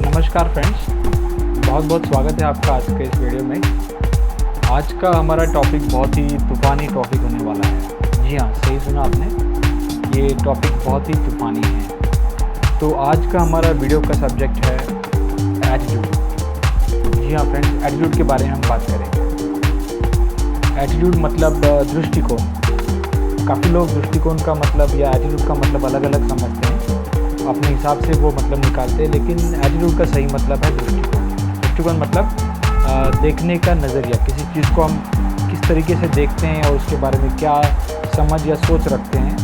नमस्कार फ्रेंड्स, बहुत बहुत स्वागत है आपका आज के इस वीडियो में। आज का हमारा टॉपिक बहुत ही तूफ़ानी टॉपिक होने वाला है। जी हाँ, सही सुना आपने, ये टॉपिक बहुत ही तूफ़ानी है। तो आज का हमारा वीडियो का सब्जेक्ट है एटीट्यूड। जी हाँ फ्रेंड्स, एटीट्यूड के बारे में हम बात करेंगे। एटीट्यूड मतलब दृष्टिकोण। काफ़ी लोग दृष्टिकोण का मतलब या एटीट्यूड का मतलब अलग अलग समझते हैं, अपने हिसाब से वो मतलब निकालते हैं, लेकिन एटीट्यूड का सही मतलब है दृष्टिकोण। दृष्टिकोण मतलब देखने का नज़रिया, किसी चीज़ को हम किस तरीके से देखते हैं और उसके बारे में क्या समझ या सोच रखते हैं,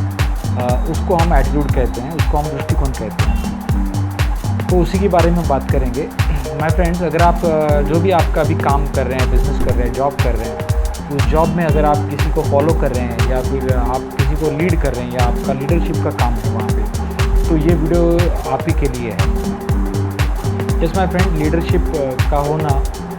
उसको हम एटीट्यूड कहते हैं, उसको हम दृष्टिकोण कहते हैं। तो उसी के बारे में बात करेंगे। माय फ्रेंड्स, अगर आप जो भी आपका अभी काम कर रहे हैं, बिज़नेस कर रहे हैं, जॉब कर रहे हैं, उस जॉब में अगर आप किसी को फॉलो कर रहे हैं या फिर आप किसी को लीड कर रहे हैं या आपका लीडरशिप का काम है वहाँ पे, तो ये वीडियो आप ही के लिए है। जस्ट माय फ्रेंड, लीडरशिप का होना,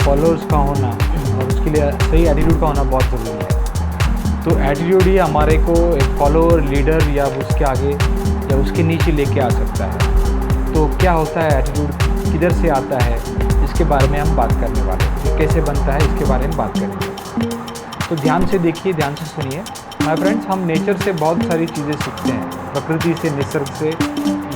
फॉलोअर्स का होना और उसके लिए सही एटीट्यूड का होना बहुत ज़रूरी है। तो एटीट्यूड ही हमारे को एक फॉलोअर, लीडर या उसके आगे या उसके नीचे लेके आ सकता है। तो क्या होता है एटीट्यूड, किधर से आता है, इसके बारे में हम बात करने वाले हैं। ये कैसे बनता है, इसके बारे में बात करेंगे। तो ध्यान से देखिए, ध्यान से सुनिए। माय फ्रेंड्स, हम नेचर से बहुत सारी चीज़ें सीखते हैं, प्रकृति से, निसर्ग से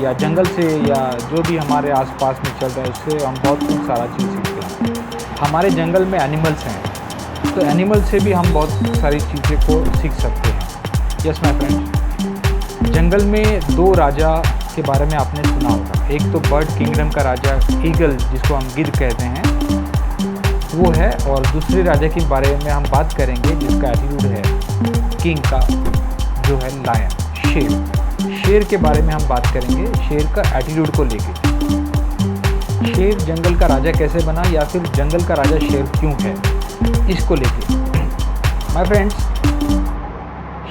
या जंगल से या जो भी हमारे आसपास में चल रहा है उससे हम बहुत कुछ सारा चीज़ सीखते हैं। हमारे जंगल में एनिमल्स हैं, तो एनिमल से भी हम बहुत सारी चीज़ें को सीख सकते हैं। यस माय फ्रेंड्स, जंगल में दो राजा के बारे में आपने सुना होगा। एक तो बर्ड किंगडम का राजा ईगल, जिसको हम गिद्ध कहते हैं, वो है, और दूसरे राजा के बारे में हम बात करेंगे जिसका एटीट्यूड है किंग का, जो है लायन, शेर। शेर के बारे में हम बात करेंगे, शेर का एटीट्यूड को लेके। शेर जंगल का राजा कैसे बना या फिर जंगल का राजा शेर क्यों है, इसको लेके। माय फ्रेंड्स,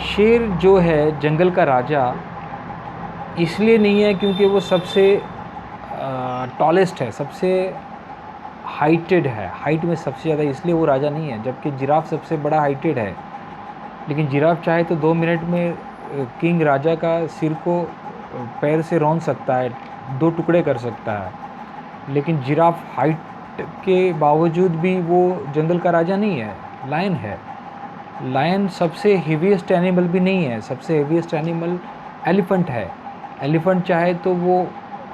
शेर जो है जंगल का राजा इसलिए नहीं है क्योंकि वो सबसे टॉलेस्ट है, सबसे हाइटेड है, हाइट में सबसे ज़्यादा, इसलिए वो राजा नहीं है। जबकि जिराफ सबसे बड़ा हाइटेड है, लेकिन जिराफ चाहे तो 2 मिनट में किंग राजा का सिर को पैर से रौंद सकता है, 2 टुकड़े कर सकता है। लेकिन जिराफ हाइट के बावजूद भी वो जंगल का राजा नहीं है, लायन है। लायन सबसे हेवीएस्ट एनिमल भी नहीं है, सबसे हेवीएस्ट एनिमल एलिफेंट है। एलिफेंट चाहे तो वो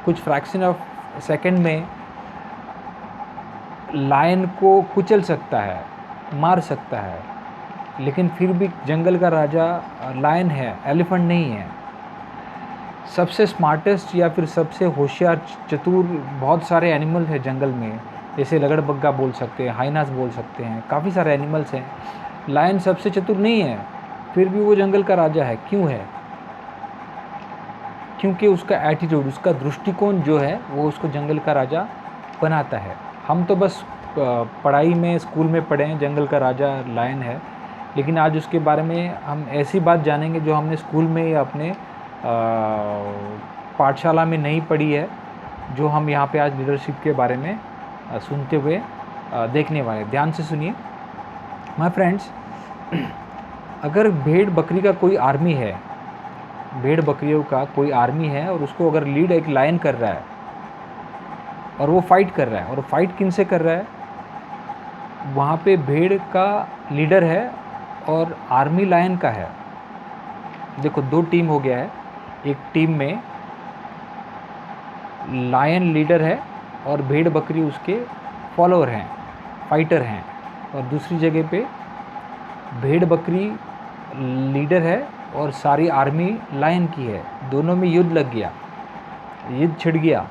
कुछ फ्रैक्शन ऑफ सेकंड में लायन को कुचल सकता है, मार सकता है, लेकिन फिर भी जंगल का राजा लायन है, एलिफेंट नहीं है। सबसे स्मार्टेस्ट या फिर सबसे होशियार, चतुर बहुत सारे एनिमल हैं जंगल में, जैसे लगड़बग्गा बोल सकते हैं, हाइनास बोल सकते हैं, काफ़ी सारे एनिमल्स हैं। लायन सबसे चतुर नहीं है, फिर भी वो जंगल का राजा है। क्यों है? क्योंकि उसका एटीट्यूड, उसका दृष्टिकोण जो है वो उसको जंगल का राजा बनाता है। हम तो बस पढ़ाई में, स्कूल में पढ़े हैं जंगल का राजा लायन है, लेकिन आज उसके बारे में हम ऐसी बात जानेंगे जो हमने स्कूल में या अपने पाठशाला में नहीं पढ़ी है, जो हम यहाँ पे आज लीडरशिप के बारे में सुनते हुए देखने वाले। ध्यान से सुनिए माय फ्रेंड्स, अगर भेड़ बकरी का कोई आर्मी है, भेड़ बकरियों का कोई आर्मी है और उसको अगर लीड एक लायन कर रहा है और वो फाइट कर रहा है, और फाइट किन से कर रहा है, वहाँ पे भेड़ का लीडर है और आर्मी लायन का है। देखो, 2 टीम हो गया है। एक टीम में लायन लीडर है और भेड़ बकरी उसके फॉलोअर हैं, फाइटर हैं, और दूसरी जगह पे भेड़ बकरी लीडर है और सारी आर्मी लायन की है। दोनों में युद्ध लग गया, युद्ध छिड़ गया।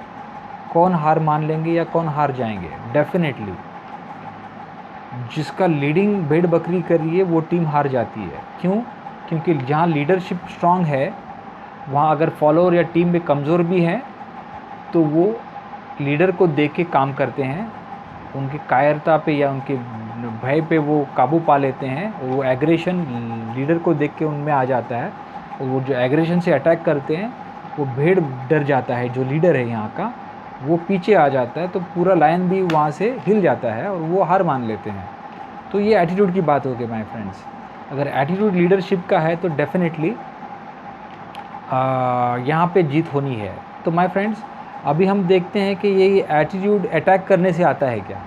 कौन हार मान लेंगे या कौन हार जाएंगे? डेफिनेटली जिसका लीडिंग भेड़ बकरी कर रही है वो टीम हार जाती है। क्यों? क्योंकि जहाँ लीडरशिप स्ट्रांग है, वहाँ अगर फॉलोअर या टीम में कमज़ोर भी हैं तो वो लीडर को देख के काम करते हैं, उनकी कायरता पे या उनके भय पे वो काबू पा लेते हैं, और वो एग्रेशन लीडर को देख के उनमें आ जाता है, और वो जो एग्रेशन से अटैक करते हैं वो भेड़ डर जाता है, जो लीडर है यहाँ का वो पीछे आ जाता है, तो पूरा लायन भी वहाँ से हिल जाता है और वो हार मान लेते हैं। तो ये एटीट्यूड की बात होगी माय फ्रेंड्स। अगर एटीट्यूड लीडरशिप का है तो डेफिनेटली यहाँ पे जीत होनी है। तो माय फ्रेंड्स, अभी हम देखते हैं कि ये एटीट्यूड अटैक करने से आता है क्या।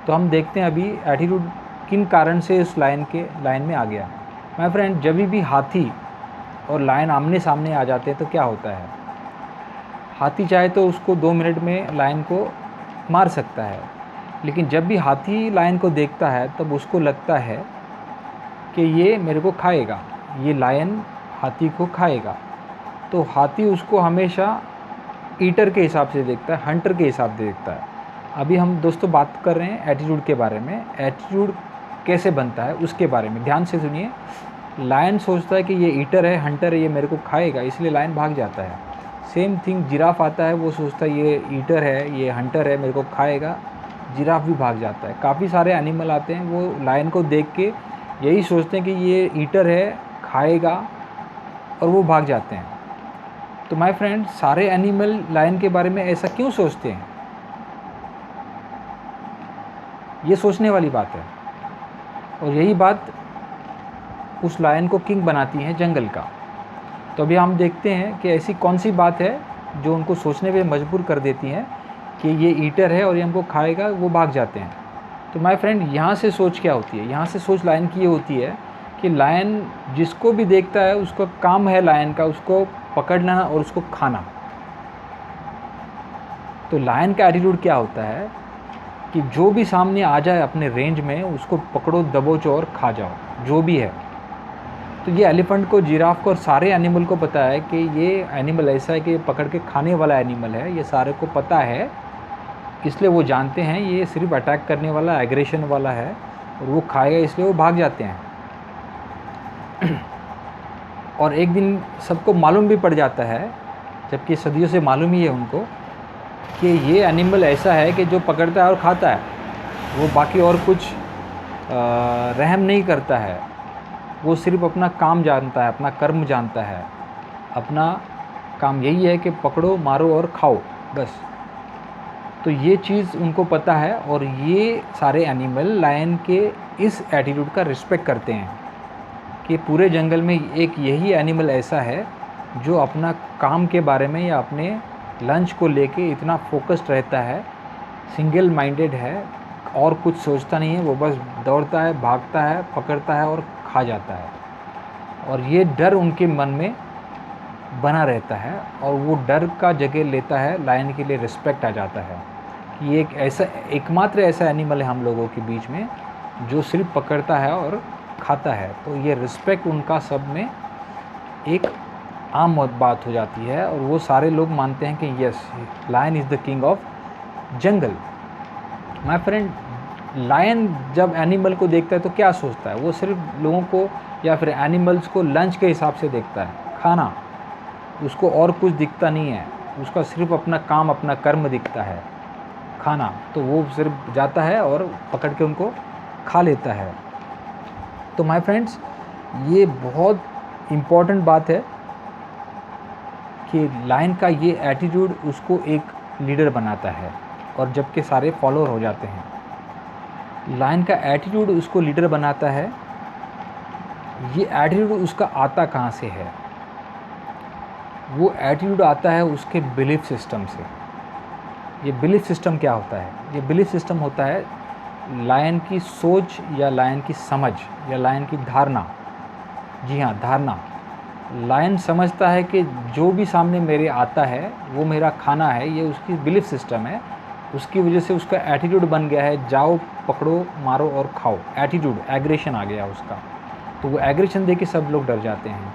तो हम देखते हैं अभी एटीट्यूड किन कारण से उस लाइन में आ गया। माय फ्रेंड, जब भी हाथी और लायन आमने सामने आ जाते हैं तो क्या होता है, हाथी चाहे तो उसको 2 मिनट में लायन को मार सकता है, लेकिन जब भी हाथी लायन को देखता है तब उसको लगता है कि ये मेरे को खाएगा, ये लायन हाथी को खाएगा। तो हाथी उसको हमेशा ईटर के हिसाब से देखता है, हंटर के हिसाब से देखता है। अभी हम दोस्तों बात कर रहे हैं एटीट्यूड के बारे में, एटीट्यूड कैसे बनता है उसके बारे में। ध्यान से सुनिए। लायन सोचता है कि ये ईटर है, हंटर है, ये मेरे को खाएगा, इसलिए लायन भाग जाता है। सेम थिंग जिराफ आता है, वो सोचता है ये ईटर है, ये हंटर है, मेरे को खाएगा, जिराफ भी भाग जाता है। काफ़ी सारे एनिमल आते हैं, वो लायन को देख के यही सोचते हैं कि ये ईटर है, खाएगा, और वो भाग जाते हैं। तो माय फ्रेंड, सारे एनिमल लायन के बारे में ऐसा क्यों सोचते हैं, ये सोचने वाली बात है। और यही बात उस लायन को किंग बनाती है जंगल का। तो अभी हम देखते हैं कि ऐसी कौन सी बात है जो उनको सोचने पे मजबूर कर देती है कि ये ईटर है और ये हमको खाएगा, वो भाग जाते हैं। तो माय फ्रेंड, यहाँ से सोच क्या होती है, यहाँ से सोच लायन की ये होती है कि लायन जिसको भी देखता है उसका काम है लायन का उसको पकड़ना और उसको खाना। तो लायन का एटीट्यूड क्या होता है कि जो भी सामने आ जाए अपने रेंज में उसको पकड़ो, दबोचो और खा जाओ, जो भी है। तो ये एलिफेंट को, जिराफ को और सारे एनिमल को पता है कि ये एनिमल ऐसा है कि पकड़ के खाने वाला एनिमल है, ये सारे को पता है। इसलिए वो जानते हैं ये सिर्फ अटैक करने वाला, एग्रेशन वाला है और वो खाएगा, इसलिए वो भाग जाते हैं। और एक दिन सबको मालूम भी पड़ जाता है, जबकि सदियों से मालूम ही है उनको, कि ये एनिमल ऐसा है कि जो पकड़ता है और खाता है, वो बाकी और कुछ रहम नहीं करता है। वो सिर्फ अपना काम जानता है, अपना कर्म जानता है, अपना काम यही है कि पकड़ो, मारो और खाओ, बस। तो ये चीज़ उनको पता है और ये सारे एनिमल लायन के इस एटीट्यूड का रिस्पेक्ट करते हैं कि पूरे जंगल में एक यही एनिमल ऐसा है जो अपना काम के बारे में या अपने लंच को लेके इतना फोकस्ड रहता है, सिंगल माइंडेड है, और कुछ सोचता नहीं है, वो बस दौड़ता है, भागता है, पकड़ता है और खा जाता है। और ये डर उनके मन में बना रहता है और वो डर का जगह लेता है, लायन के लिए रिस्पेक्ट आ जाता है कि ये एक ऐसा, एकमात्र ऐसा एनिमल है हम लोगों के बीच में जो सिर्फ पकड़ता है और खाता है। तो ये रिस्पेक्ट उनका सब में एक आम बात हो जाती है और वो सारे लोग मानते हैं कि yes, lion is the king of jungle. My friend, lion जब एनिमल को देखता है तो क्या सोचता है, वो सिर्फ लोगों को या फिर एनिमल्स को लंच के हिसाब से देखता है, खाना, उसको और कुछ दिखता नहीं है, उसका सिर्फ अपना काम, अपना कर्म दिखता है, खाना। तो वो सिर्फ जाता है और पकड़ के उनको खा लेता है। तो माय फ्रेंड्स, ये बहुत इम्पॉर्टेंट बात है कि लायन का ये एटीट्यूड उसको एक लीडर बनाता है और जबकि सारे फॉलोअर हो जाते हैं। लायन का एटीट्यूड उसको लीडर बनाता है। ये एटीट्यूड उसका आता कहाँ से है? वो एटीट्यूड आता है उसके बिलीफ सिस्टम से। ये बिलीफ सिस्टम क्या होता है? ये बिलीफ सिस्टम होता है लायन की सोच या लायन की समझ या लायन की धारणा। जी हाँ, धारणा। लायन समझता है कि जो भी सामने मेरे आता है वो मेरा खाना है, ये उसकी बिलीफ सिस्टम है। उसकी वजह से उसका एटीट्यूड बन गया है, जाओ पकड़ो, मारो और खाओ। एटीट्यूड, एग्रेशन आ गया उसका। तो वो एग्रेशन देख के सब लोग डर जाते हैं।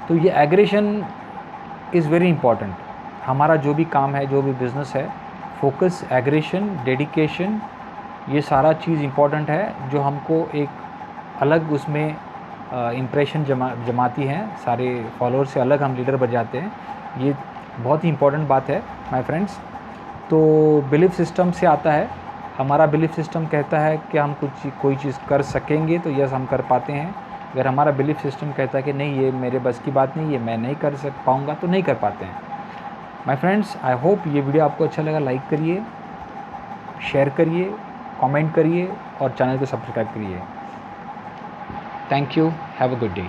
तो ये एग्रेशन इज़ वेरी इंपॉर्टेंट। हमारा जो भी काम है, जो भी बिज़नेस है, फोकस, एग्रेशन, डेडिकेशन, ये सारा चीज़ इम्पॉर्टेंट है जो हमको एक अलग उसमें इम्प्रेशन जमाती हैं। सारे फॉलोअर से अलग हम लीडर बन जाते हैं। ये बहुत ही इम्पॉर्टेंट बात है माय फ्रेंड्स। तो बिलीफ सिस्टम से आता है। हमारा बिलीफ सिस्टम कहता है कि हम कोई चीज़ कर सकेंगे तो यस हम कर पाते हैं। अगर हमारा बिलीफ सिस्टम कहता है कि नहीं, ये मेरे बस की बात नहीं, ये मैं नहीं कर पाऊँगा, तो नहीं कर पाते हैं। माय फ्रेंड्स, आई होप ये वीडियो आपको अच्छा लगा। लाइक करिए, शेयर करिए, कमेंट करिए और चैनल को सब्सक्राइब करिए। Thank you. Have a good day.